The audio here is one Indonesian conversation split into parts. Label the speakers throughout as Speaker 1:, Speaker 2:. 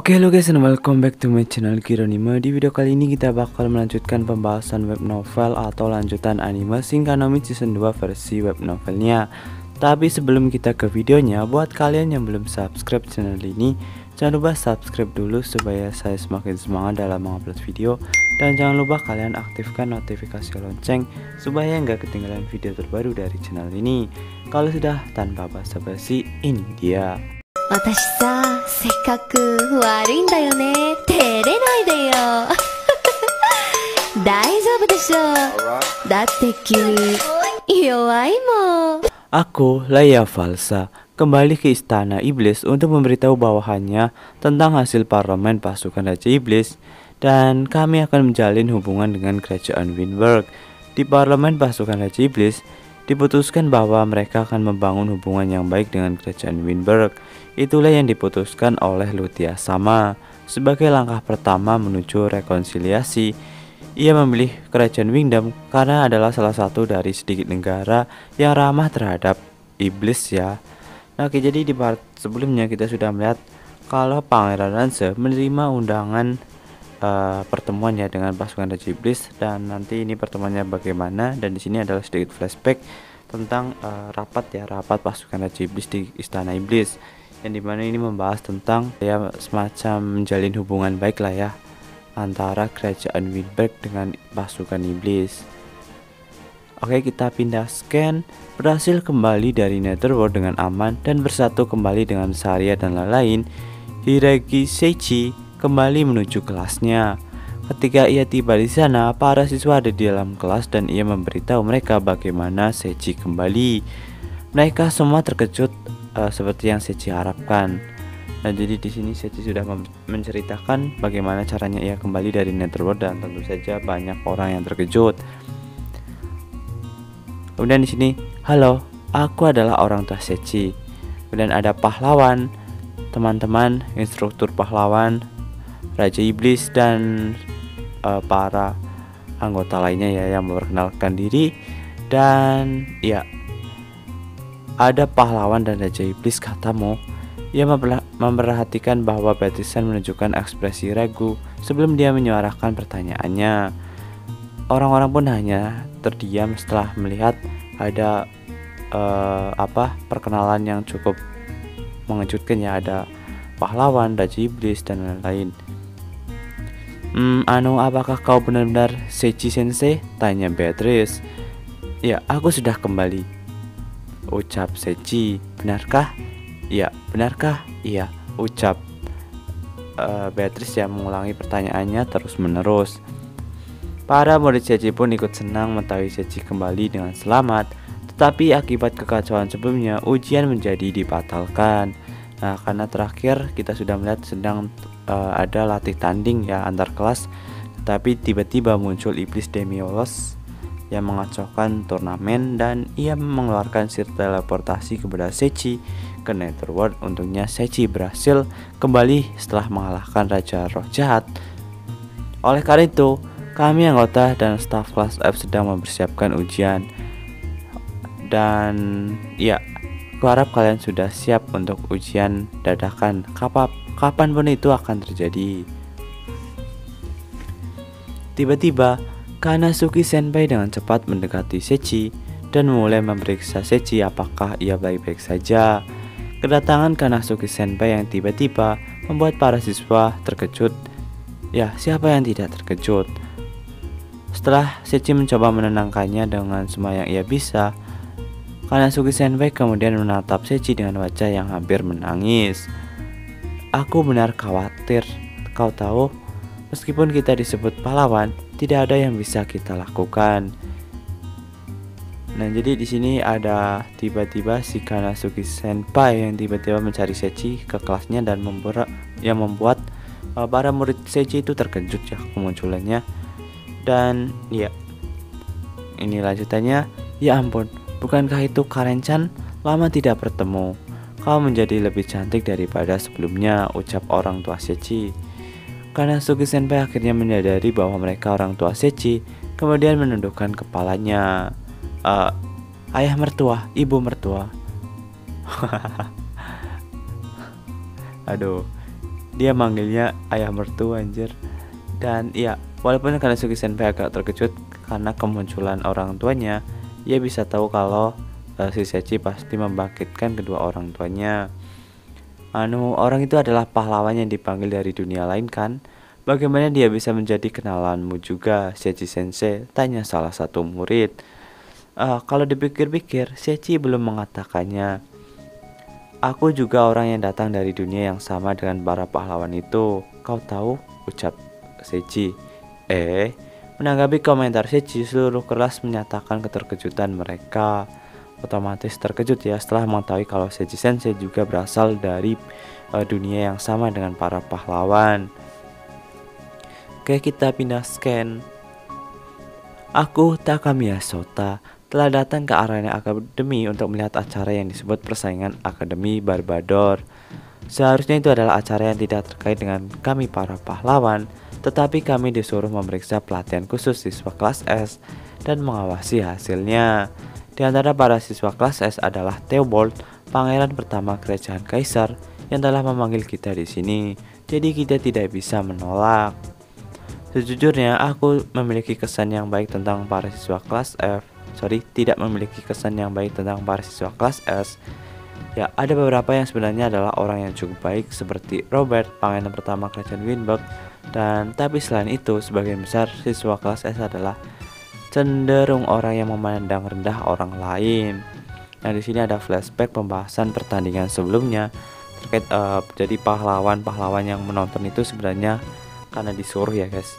Speaker 1: Oke halo guys, and welcome back to my channel Kironime. Di video kali ini kita bakal melanjutkan pembahasan web novel atau lanjutan anime Shinka no Mi season 2 versi web novelnya. Tapi sebelum kita ke videonya, buat kalian yang belum subscribe channel ini, jangan lupa subscribe dulu supaya saya semakin semangat dalam mengupload video. Dan jangan lupa kalian aktifkan notifikasi lonceng supaya nggak ketinggalan video terbaru dari channel ini. Kalau sudah, tanpa basa-basi, ini dia.
Speaker 2: 私さ、せっかく悪いんだよね。照れないでよ。大丈夫でしょ。だって君、弱いもん。
Speaker 1: Aku, Leia Falsa, kembali ke Istana Iblis untuk memberitahu bawahannya tentang hasil parlemen pasukan Raja Iblis, dan kami akan menjalin hubungan dengan kerajaan Windberg. Di parlemen pasukan Raja Iblis, diputuskan bahwa mereka akan membangun hubungan yang baik dengan kerajaan Windberg. Itulah yang diputuskan oleh Luthia Sama. Sebagai langkah pertama menuju rekonsiliasi, ia memilih kerajaan Wingdom karena adalah salah satu dari sedikit negara yang ramah terhadap iblis ya. Nah, oke, jadi di part sebelumnya kita sudah melihat kalau Pangeran Ranse menerima undangan pertemuan ya dengan pasukan Raja Iblis, dan nanti ini pertemuannya bagaimana, dan di sini adalah sedikit flashback tentang rapat pasukan Raja Iblis di Istana Iblis, yang dimana ini membahas tentang ya semacam menjalin hubungan baik lah ya antara kerajaan Windberg dengan pasukan iblis. Oke, kita pindah scan. Berhasil kembali dari Netherworld dengan aman dan bersatu kembali dengan Saria dan lain-lain, Hiragi Seichi kembali menuju kelasnya. Ketika ia tiba di sana, para siswa ada di dalam kelas dan ia memberitahu mereka bagaimana Seichi kembali. Mereka semua terkejut seperti yang Seichi harapkan. Nah, jadi di sini Seichi sudah menceritakan bagaimana caranya ia kembali dari Netherworld, dan tentu saja banyak orang yang terkejut. Kemudian di sini, halo, aku adalah orang tua Seichi. Kemudian ada pahlawan, teman-teman, instruktur pahlawan, Raja Iblis, dan para anggota lainnya ya yang memperkenalkan diri. Dan ya, ada pahlawan dan Raja Iblis, katamu. Ia memperhatikan bahwa Patrician menunjukkan ekspresi ragu sebelum dia menyuarakan pertanyaannya. Orang-orang pun hanya terdiam setelah melihat ada perkenalan yang cukup mengejutkan ya. Ada pahlawan, Raja Iblis, dan lain-lain. Apakah kau benar-benar Seichi Sensei? Tanya Beatrice. Ya, aku sudah kembali, ucap Seichi. Benarkah? Ya, benarkah? Iya, ucap Beatrice yang mengulangi pertanyaannya terus-menerus. Para murid Seichi pun ikut senang mengetahui Seichi kembali dengan selamat. Tetapi akibat kekacauan sebelumnya, ujian menjadi dibatalkan. Nah, karena terakhir kita sudah melihat sedang ada latih tanding ya antar kelas, tapi tiba-tiba muncul iblis Demiolos yang mengacaukan turnamen, dan ia mengeluarkan sihir teleportasi kepada Seichi ke Netherworld. Untungnya Seichi berhasil kembali setelah mengalahkan Raja Roh Jahat. Oleh karena itu, kami anggota dan staf kelas F sedang mempersiapkan ujian. Dan ya, aku harap kalian sudah siap untuk ujian dadakan kapanpun itu akan terjadi. Tiba-tiba Kanasuki Senpai dengan cepat mendekati Seichi dan mulai memeriksa Seichi apakah ia baik-baik saja. Kedatangan Kanasuki Senpai yang tiba-tiba membuat para siswa terkejut. Ya, siapa yang tidak terkejut? Setelah Seichi mencoba menenangkannya dengan semua yang ia bisa, Kanasuki Senpai kemudian menatap Seichi dengan wajah yang hampir menangis. Aku benar khawatir. Kau tahu, meskipun kita disebut pahlawan, tidak ada yang bisa kita lakukan. Nah, jadi di sini ada tiba-tiba si Kanasuki Senpai yang tiba-tiba mencari Seichi ke kelasnya dan membuat para murid Seichi itu terkejut ya kemunculannya. Dan ya, ini lanjutannya. Ya ampun, bukankah itu Karen-chan? Lama tidak bertemu. Kau menjadi lebih cantik daripada sebelumnya, ucap orang tua Seichi. Kanasuki Senpai akhirnya menyadari bahwa mereka orang tua Seichi, kemudian menundukkan kepalanya. Ayah mertua, ibu mertua. Aduh, Dia manggilnya ayah mertua anjir. Dan ya, walaupun Kanosuke Senpai agak terkejut karena kemunculan orang tuanya, ia bisa tahu kalau si Sechi pasti membangkitkan kedua orang tuanya. Orang itu adalah pahlawan yang dipanggil dari dunia lain kan? Bagaimana dia bisa menjadi kenalanmu juga, Sechi Sensei? Tanya salah satu murid. Kalau dipikir-pikir, Sechi belum mengatakannya. Aku juga orang yang datang dari dunia yang sama dengan para pahlawan itu. Kau tahu? Ucap Sechi. Menanggapi komentar Sechi, seluruh kelas menyatakan keterkejutan mereka. Otomatis terkejut ya setelah mengetahui kalau Sechi Sensei juga berasal dari dunia yang sama dengan para pahlawan. Oke, kita pindah scan. Aku, Takamiya Sota, telah datang ke arena akademi untuk melihat acara yang disebut persaingan Akademi Barbador. Seharusnya itu adalah acara yang tidak terkait dengan kami para pahlawan, tetapi kami disuruh memeriksa pelatihan khusus siswa kelas S dan mengawasi hasilnya. Di antara para siswa kelas S adalah Theobald, pangeran pertama kerajaan Kaisar, yang telah memanggil kita di sini. Jadi kita tidak bisa menolak. Sejujurnya aku memiliki kesan yang baik tentang para siswa kelas tidak memiliki kesan yang baik tentang para siswa kelas S. Ya, ada beberapa yang sebenarnya adalah orang yang cukup baik seperti Robert, pangeran pertama kerajaan Winberg, tapi selain itu sebagian besar siswa kelas S adalah cenderung orang yang memandang rendah orang lain. Nah, di sini ada flashback pembahasan pertandingan sebelumnya terkait jadi pahlawan-pahlawan yang menonton itu sebenarnya karena disuruh ya guys.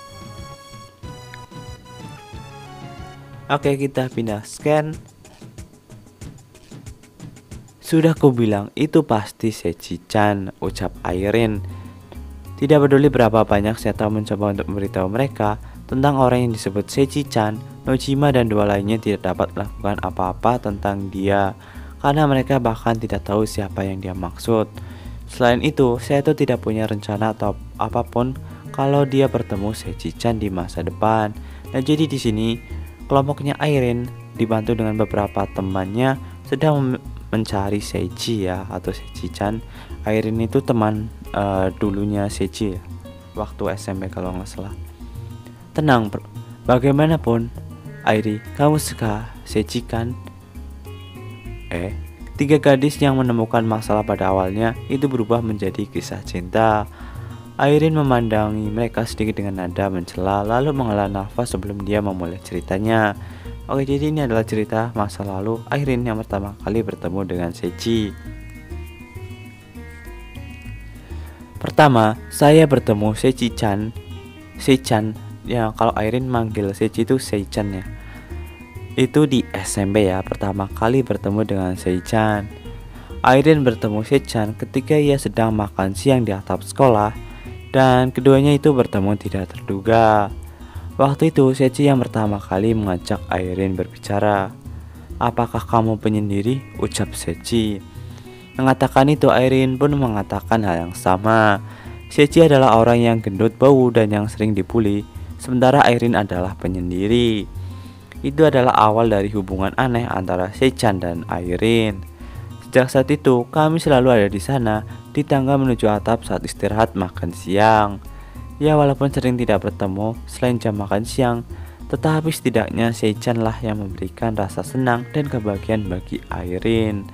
Speaker 1: Oke, kita pindah scan. Sudah kubilang itu pasti Sechi-chan, ucap Airin. Tidak peduli berapa banyak Seto mencoba untuk memberitahu mereka tentang orang yang disebut Sechi-chan, Nojima dan dua lainnya tidak dapat melakukan apa-apa tentang dia karena mereka bahkan tidak tahu siapa yang dia maksud. Selain itu, Seto tidak punya rencana atau apapun kalau dia bertemu Sechi-chan di masa depan. Nah, jadi di sini kelompoknya Airin dibantu dengan beberapa temannya sedang mencari Sechi ya, atau Sechi-chan. Airin itu teman dulunya Sechi ya, waktu SMP kalau nggak salah. Tenang, bagaimanapun Airi, kamu suka Sechi kan? Tiga gadis yang menemukan masalah pada awalnya itu berubah menjadi kisah cinta. Airin memandangi mereka sedikit dengan nada mencela, lalu menghela nafas sebelum dia memulai ceritanya. Oke, jadi ini adalah cerita masa lalu Airin yang pertama kali bertemu dengan Sechi. Pertama, saya bertemu Sechi-chan. Seichan, ya kalau Airin manggil Sechi itu Seichan ya. Itu di SMP ya, pertama kali bertemu dengan Seichan. Airin bertemu Seichan ketika ia sedang makan siang di atap sekolah, dan keduanya itu bertemu tidak terduga. Waktu itu Sechi yang pertama kali mengajak Airin berbicara. Apakah kamu penyendiri? Ucap Sechi. Mengatakan itu, Airin pun mengatakan hal yang sama. Sechi adalah orang yang gendut, bau, dan yang sering dibully, sementara Airin adalah penyendiri. Itu adalah awal dari hubungan aneh antara Seichan dan Airin. Sejak saat itu, kami selalu ada di sana, di tangga menuju atap saat istirahat makan siang. Ya, walaupun sering tidak bertemu selain jam makan siang, tetapi setidaknya Seichan lah yang memberikan rasa senang dan kebahagiaan bagi Airin.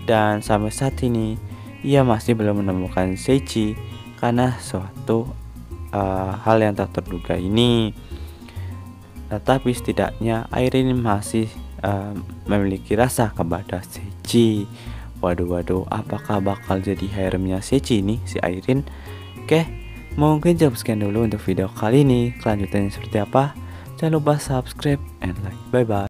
Speaker 1: Dan sampai saat ini, ia masih belum menemukan Sechi karena suatu hal yang tak terduga ini. Tetapi setidaknya Airin masih memiliki rasa kepada Sechi. Waduh, apakah bakal jadi haremnya Sechi ini si Airin? Oke, mungkin cukup sekian dulu untuk video kali ini. Kelanjutannya seperti apa? Jangan lupa subscribe and like. Bye bye.